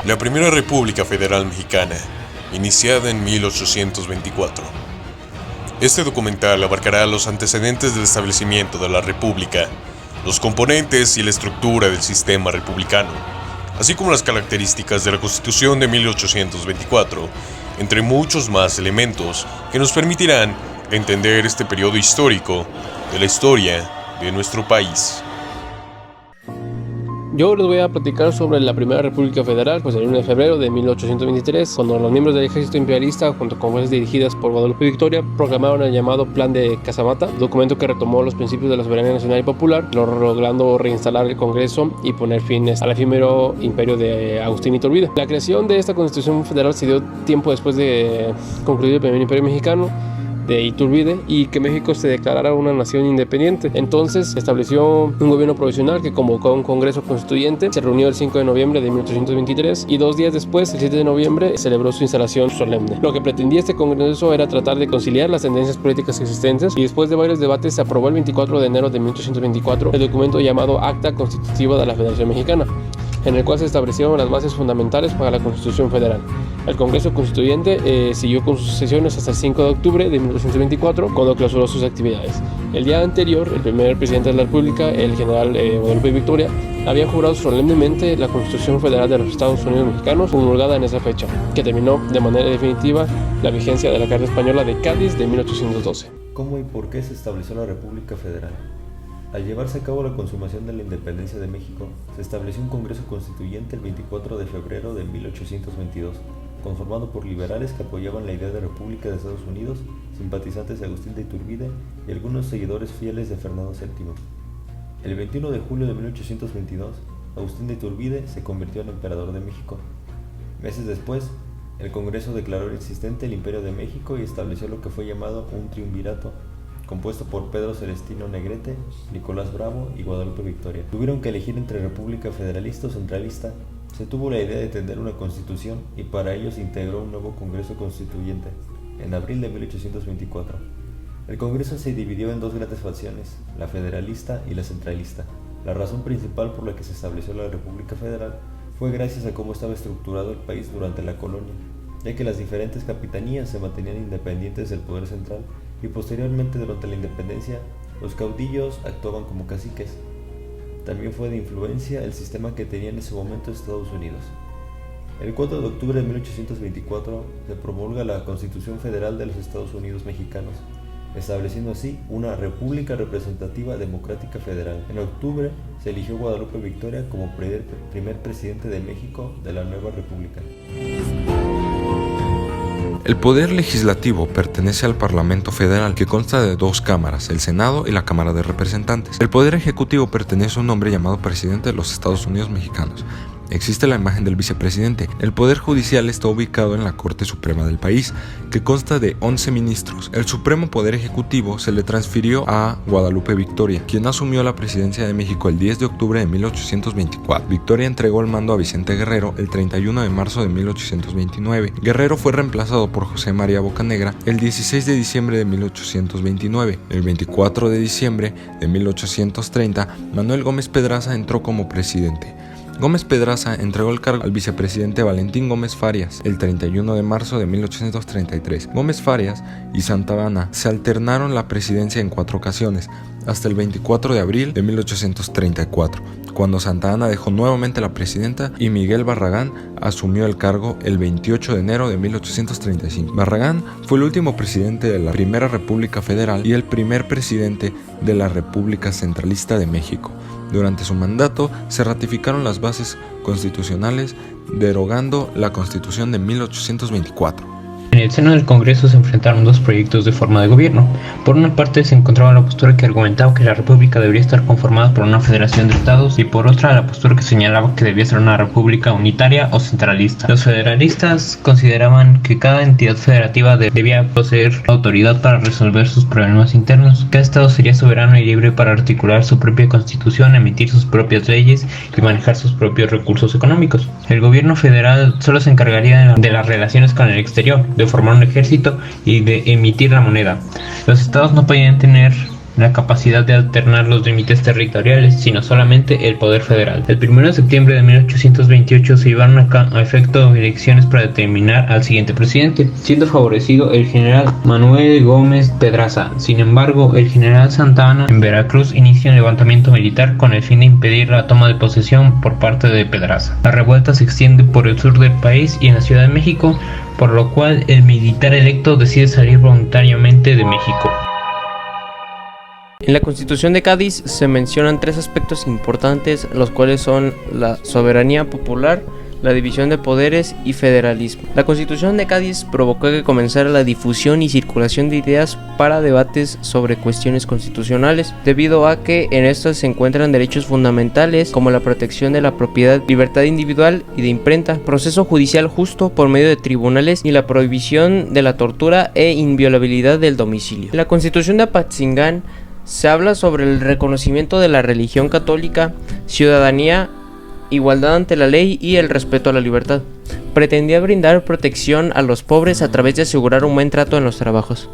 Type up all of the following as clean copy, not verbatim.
La Primera República Federal Mexicana, iniciada en 1824. Este documental abarcará los antecedentes del establecimiento de la República, los componentes y la estructura del sistema republicano, así como las características de la Constitución de 1824, entre muchos más elementos que nos permitirán entender este periodo histórico de la historia de nuestro país. Yo les voy a platicar sobre la Primera República Federal, pues el 1 de febrero de 1823, cuando los miembros del ejército imperialista, junto con fuerzas dirigidas por Guadalupe Victoria, proclamaron el llamado Plan de Casamata, documento que retomó los principios de la soberanía nacional y popular, logrando reinstalar el Congreso y poner fin al efímero imperio de Agustín Iturbide. La creación de esta Constitución Federal se dio tiempo después de concluir el primer imperio mexicano de Iturbide y que México se declarara una nación independiente. Entonces se estableció un gobierno provisional que convocó a un congreso constituyente. Se reunió el 5 de noviembre de 1823 y 2 días después, el 7 de noviembre, celebró su instalación solemne. Lo que pretendía este congreso era tratar de conciliar las tendencias políticas existentes, y después de varios debates se aprobó el 24 de enero de 1824 el documento llamado Acta Constitutiva de la Federación Mexicana, en el cual se establecieron las bases fundamentales para la Constitución Federal. El Congreso Constituyente siguió con sus sesiones hasta el 5 de octubre de 1824, cuando clausuró sus actividades. El día anterior, el primer presidente de la República, el general Guadalupe Victoria, había jurado solemnemente la Constitución Federal de los Estados Unidos Mexicanos, promulgada en esa fecha, que terminó de manera definitiva la vigencia de la Carta Española de Cádiz de 1812. ¿Cómo y por qué se estableció la República Federal? Al llevarse a cabo la consumación de la independencia de México, se estableció un Congreso Constituyente el 24 de febrero de 1822, conformado por liberales que apoyaban la idea de República de Estados Unidos, simpatizantes de Agustín de Iturbide y algunos seguidores fieles de Fernando VII. El 21 de julio de 1822, Agustín de Iturbide se convirtió en emperador de México. Meses después, el Congreso declaró inexistente el Imperio de México y estableció lo que fue llamado un triunvirato, compuesto por Pedro Celestino Negrete, Nicolás Bravo y Guadalupe Victoria. Tuvieron que elegir entre república federalista o centralista. Se tuvo la idea de tener una constitución y para ello se integró un nuevo Congreso Constituyente, en abril de 1824. El Congreso se dividió en dos grandes facciones, la federalista y la centralista. La razón principal por la que se estableció la República Federal fue gracias a cómo estaba estructurado el país durante la colonia, ya que las diferentes capitanías se mantenían independientes del poder central y posteriormente durante la independencia los caudillos actuaban como caciques. También fue de influencia el sistema que tenía en ese momento Estados Unidos. El 4 de octubre de 1824 se promulga la Constitución Federal de los Estados Unidos Mexicanos, estableciendo así una República Representativa Democrática Federal. En octubre se eligió Guadalupe Victoria como primer presidente de México de la nueva República. El poder legislativo pertenece al Parlamento Federal, que consta de dos cámaras, el Senado y la Cámara de Representantes. El poder ejecutivo pertenece a un hombre llamado Presidente de los Estados Unidos Mexicanos. Existe la imagen del vicepresidente. El Poder Judicial está ubicado en la Corte Suprema del país, que consta de 11 ministros. El Supremo Poder Ejecutivo se le transfirió a Guadalupe Victoria, quien asumió la presidencia de México el 10 de octubre de 1824. Victoria entregó el mando a Vicente Guerrero el 31 de marzo de 1829. Guerrero fue reemplazado por José María Bocanegra el 16 de diciembre de 1829. El 24 de diciembre de 1830, Manuel Gómez Pedraza entró como presidente. Gómez Pedraza entregó el cargo al vicepresidente Valentín Gómez Farias el 31 de marzo de 1833. Gómez Farias y Santa Anna se alternaron la presidencia en 4 ocasiones, hasta el 24 de abril de 1834, cuando Santa Anna dejó nuevamente la presidenta y Miguel Barragán asumió el cargo el 28 de enero de 1835. Barragán fue el último presidente de la Primera República Federal y el primer presidente de la República Centralista de México. Durante su mandato se ratificaron las bases constitucionales, derogando la Constitución de 1824. En el seno del Congreso se enfrentaron dos proyectos de forma de gobierno. Por una parte se encontraba la postura que argumentaba que la república debería estar conformada por una federación de estados, y por otra la postura que señalaba que debía ser una república unitaria o centralista. Los federalistas consideraban que cada entidad federativa debía poseer autoridad para resolver sus problemas internos. Cada estado sería soberano y libre para articular su propia constitución, emitir sus propias leyes y manejar sus propios recursos económicos. El gobierno federal solo se encargaría de las relaciones con el exterior, de formar un ejército y de emitir la moneda. Los estados no podían tener la capacidad de alternar los límites territoriales, sino solamente el poder federal. El 1 de septiembre de 1828 se llevaron a efecto elecciones para determinar al siguiente presidente, siendo favorecido el general Manuel Gómez Pedraza. Sin embargo, el general Santa Anna en Veracruz inicia un levantamiento militar con el fin de impedir la toma de posesión por parte de Pedraza. La revuelta se extiende por el sur del país y en la Ciudad de México, por lo cual el militar electo decide salir voluntariamente de México. En la Constitución de Cádiz se mencionan 3 aspectos importantes, los cuales son la soberanía popular, la división de poderes y federalismo. La Constitución de Cádiz provocó que comenzara la difusión y circulación de ideas para debates sobre cuestiones constitucionales, debido a que en estas se encuentran derechos fundamentales como la protección de la propiedad, libertad individual y de imprenta, proceso judicial justo por medio de tribunales y la prohibición de la tortura e inviolabilidad del domicilio. En la Constitución de Apatzingán se habla sobre el reconocimiento de la religión católica, ciudadanía, igualdad ante la ley y el respeto a la libertad. Pretendía brindar protección a los pobres a través de asegurar un buen trato en los trabajos.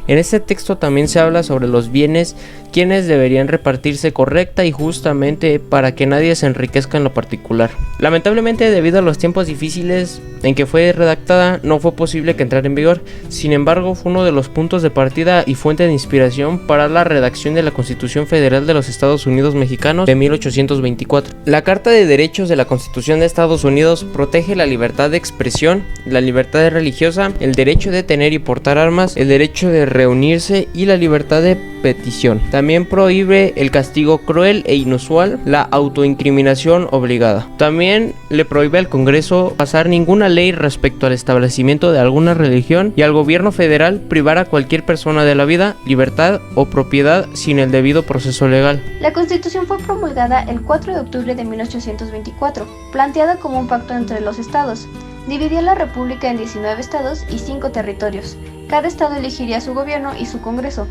En este texto también se habla sobre los bienes, quienes deberían repartirse correcta y justamente para que nadie se enriquezca en lo particular. Lamentablemente, debido a los tiempos difíciles en que fue redactada, no fue posible que entrara en vigor. Sin embargo, fue uno de los puntos de partida y fuente de inspiración para la redacción de la Constitución Federal de los Estados Unidos Mexicanos de 1824. La Carta de Derechos de la Constitución de Estados Unidos protege la libertad de expresión, la libertad religiosa, el derecho de tener y portar armas, el derecho de reunirse y la libertad de petición. También prohíbe el castigo cruel e inusual, la autoincriminación obligada. También le prohíbe al Congreso pasar ninguna ley respecto al establecimiento de alguna religión y al gobierno federal privar a cualquier persona de la vida, libertad o propiedad sin el debido proceso legal. La Constitución fue promulgada el 4 de octubre de 1824, planteada como un pacto entre los estados. Dividía la República en 19 estados y 5 territorios. Cada estado elegiría su gobierno y su Congreso.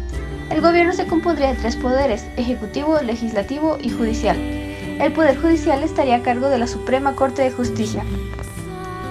El gobierno se compondría de 3 poderes: ejecutivo, legislativo y judicial. El Poder Judicial estaría a cargo de la Suprema Corte de Justicia.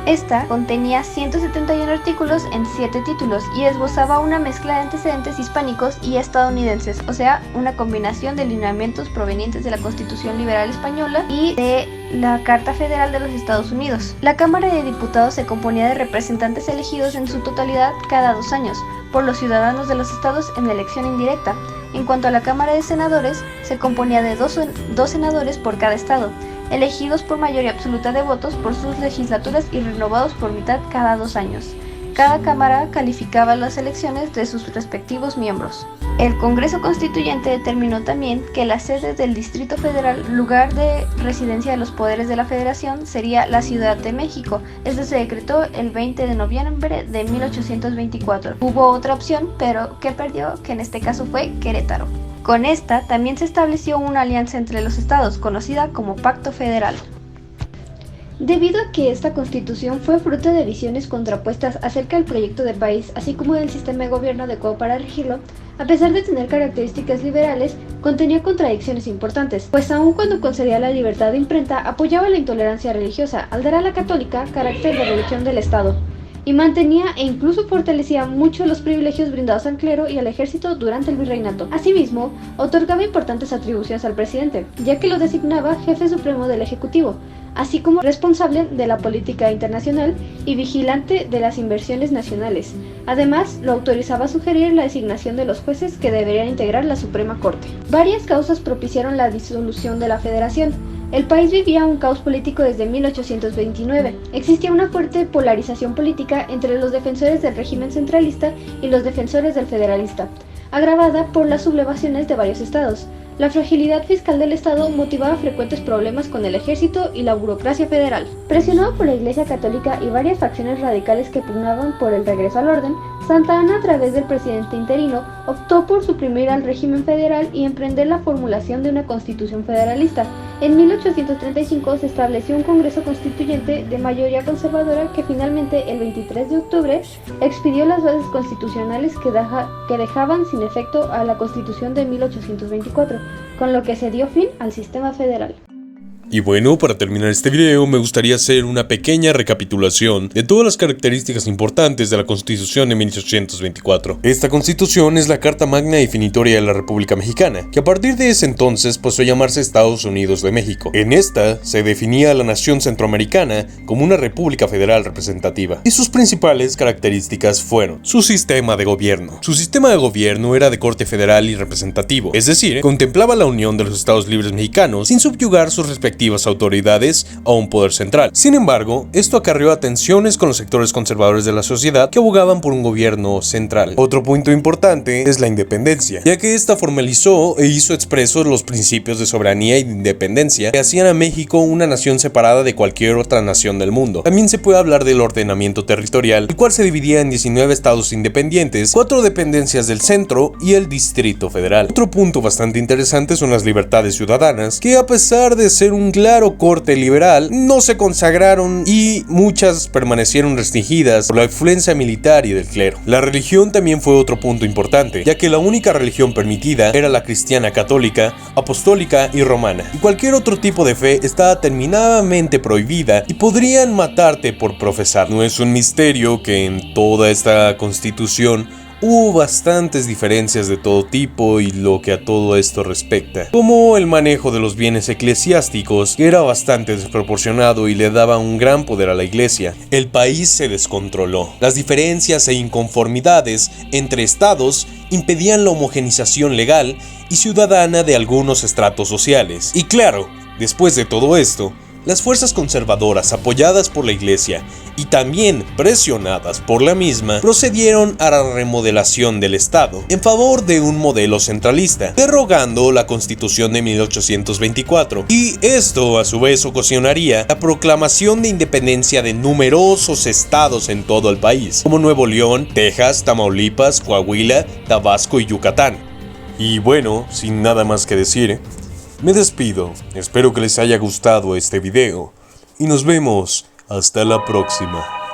Esta contenía 171 artículos en 7 títulos y esbozaba una mezcla de antecedentes hispánicos y estadounidenses, o sea, una combinación de lineamientos provenientes de la Constitución Liberal Española y de la Carta Federal de los Estados Unidos. La Cámara de Diputados se componía de representantes elegidos en su totalidad cada 2 años por los ciudadanos de los estados en elección indirecta. En cuanto a la Cámara de Senadores, se componía de 2 senadores por cada estado, elegidos por mayoría absoluta de votos por sus legislaturas y renovados por mitad cada 2 años. Cada cámara calificaba las elecciones de sus respectivos miembros. El Congreso Constituyente determinó también que la sede del Distrito Federal, lugar de residencia de los poderes de la Federación, sería la Ciudad de México. Esto se decretó el 20 de noviembre de 1824. Hubo otra opción, pero que perdió, que en este caso fue Querétaro. Con esta también se estableció una alianza entre los estados, conocida como Pacto Federal. Debido a que esta constitución fue fruto de visiones contrapuestas acerca del proyecto de país, así como del sistema de gobierno adecuado para regirlo, a pesar de tener características liberales, contenía contradicciones importantes, pues aun cuando concedía la libertad de imprenta, apoyaba la intolerancia religiosa al dar a la católica carácter de religión del Estado, y mantenía e incluso fortalecía mucho los privilegios brindados al clero y al ejército durante el virreinato. Asimismo, otorgaba importantes atribuciones al presidente, ya que lo designaba jefe supremo del Ejecutivo, así como responsable de la política internacional y vigilante de las inversiones nacionales. Además, lo autorizaba a sugerir la designación de los jueces que deberían integrar la Suprema Corte. Varias causas propiciaron la disolución de la Federación. El país vivía un caos político desde 1829. Existía una fuerte polarización política entre los defensores del régimen centralista y los defensores del federalista, agravada por las sublevaciones de varios estados. La fragilidad fiscal del Estado motivaba frecuentes problemas con el ejército y la burocracia federal. Presionado por la Iglesia Católica y varias facciones radicales que pugnaban por el regreso al orden, Santa Anna, a través del presidente interino, optó por suprimir al régimen federal y emprender la formulación de una constitución federalista. En 1835 se estableció un Congreso Constituyente de mayoría conservadora que finalmente, el 23 de octubre, expidió las bases constitucionales que dejaban sin efecto a la Constitución de 1824, con lo que se dio fin al sistema federal. Y bueno, para terminar este video me gustaría hacer una pequeña recapitulación de todas las características importantes de la Constitución de 1824. Esta Constitución es la Carta Magna Definitoria de la República Mexicana, que a partir de ese entonces pasó a llamarse Estados Unidos de México. En esta se definía a la nación centroamericana como una república federal representativa, y sus principales características fueron su sistema de gobierno. Su sistema de gobierno era de corte federal y representativo, es decir, contemplaba la unión de los estados libres mexicanos sin subyugar sus respectivas autoridades a un poder central. Sin embargo, esto acarreó a tensiones con los sectores conservadores de la sociedad que abogaban por un gobierno central. Otro punto importante es la independencia, ya que esta formalizó e hizo expresos los principios de soberanía y de independencia que hacían a México una nación separada de cualquier otra nación del mundo. También se puede hablar del ordenamiento territorial, el cual se dividía en 19 estados independientes, 4 dependencias del centro y el Distrito Federal. Otro punto bastante interesante son las libertades ciudadanas, que a pesar de ser un claro corte liberal, no se consagraron y muchas permanecieron restringidas por la influencia militar y del clero. La religión también fue otro punto importante, ya que la única religión permitida era la cristiana católica, apostólica y romana, y cualquier otro tipo de fe estaba terminantemente prohibida y podrían matarte por profesar. No es un misterio que en toda esta constitución hubo bastantes diferencias de todo tipo y lo que a todo esto respecta, como el manejo de los bienes eclesiásticos, que era bastante desproporcionado y le daba un gran poder a la iglesia. El país se descontroló. Las diferencias e inconformidades entre estados impedían la homogenización legal y ciudadana de algunos estratos sociales. Y claro, después de todo esto, las fuerzas conservadoras apoyadas por la iglesia y también presionadas por la misma procedieron a la remodelación del Estado en favor de un modelo centralista, derogando la Constitución de 1824, y esto a su vez ocasionaría la proclamación de independencia de numerosos estados en todo el país, como Nuevo León, Texas, Tamaulipas, Coahuila, Tabasco y Yucatán. Y bueno, sin nada más que decir, me despido, espero que les haya gustado este video y nos vemos hasta la próxima.